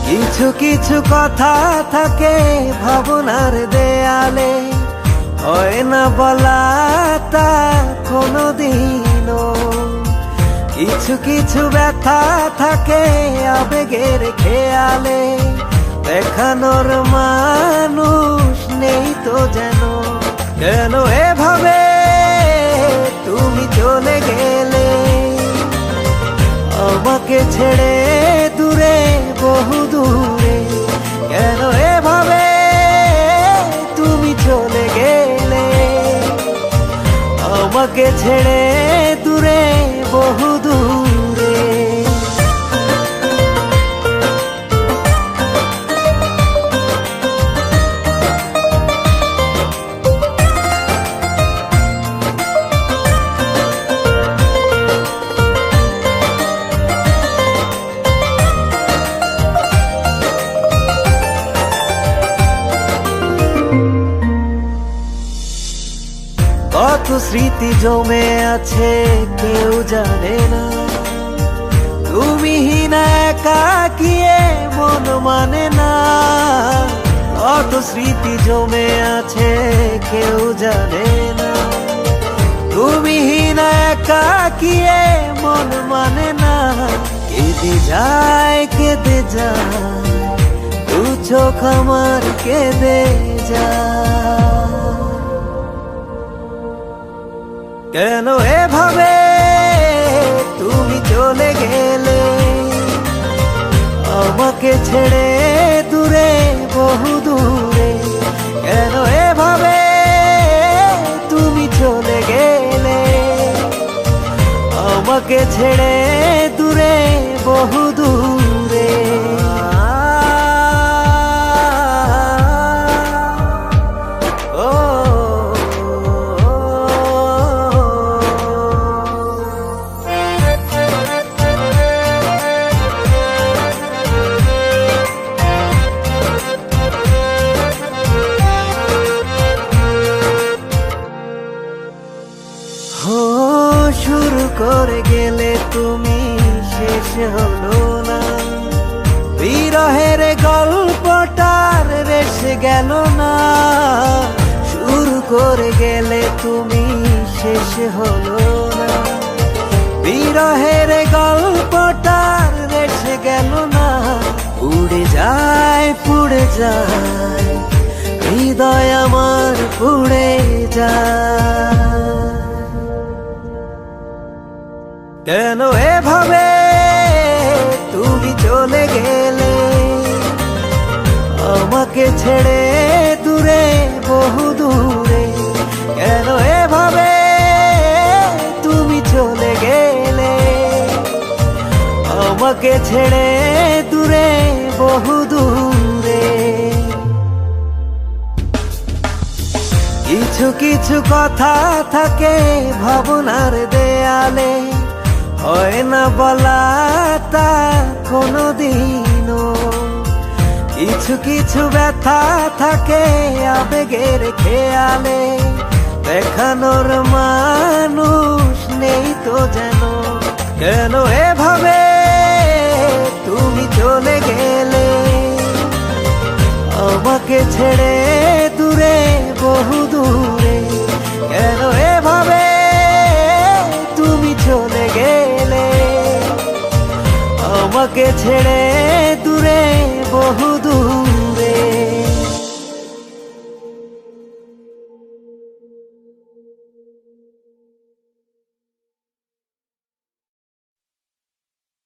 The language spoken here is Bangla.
কিছু কিছু কথা থাকে ভাবনার দেয়ালে, হয় না বলা তা কোনোদিনও। কিছু কিছু ব্যথা থাকে আবেগের খেয়ালে, দেখানোর মানুষ নেই তো যেন। কেন এভাবে তুমি চলে গেলে আমাকে ছেড়ে দূরে, বহু দূরে? কেন এভাবে তুমি চলে গেলে আমাকে ছেড়ে দূরে, বহু দূরে? কত স্মৃতি জমে আছে কেউ জানে না, তুমি না একাকিয়ে মন মানে না। কত স্মৃতি জমে আছে কেউ জানে না, তুমি না একাকিয়ে মন মানে না। কেঁদে যায় কেঁদে যায় দু চোখ আমার কেঁদে যায়। কেন এভাবে তুমি চলে গেলে আমাকে ছেড়ে দূরে, বহু দূরে? কেন এভাবে তুমি চলে গেলে আমাকে ছেড়ে দূরে, বহু দূরে? শুরু করে গেলে তুমি, শেষ হলো না। বিরহের গল্পটার রেশ গেল না। শুরু করে গেলে তুমি, শেষ হলো না। বিরহের গল্পটার রেশ গেল না। উড়ে যায় পুড়ে যায় হৃদয় আমার, পুড়ে যায়। কেন এভাবে তুমি চলে গেলে আমাকে ছেড়ে দূরে, বহু দূরে? কেন এভাবে তুমি চলে গেলে আমাকে ছেড়ে দূরে, বহু দূরে? কিছু কিছু কথা থাকে ভাবনার দেয়ালে, হয় না বলা তা কোনোদিনও। কিছু কিছু ব্যথা থাকে আবেগের খেয়ালে, দেখানোর মানুষ নেই তো যেন। কেন এভাবে তুমি চলে গেলে আমাকে ছেড়ে দূরে, বহু দূরে? কেন এভাবে তুমি চলে গেলে আমাকে ছেড়ে দূরে, বহু দূরে?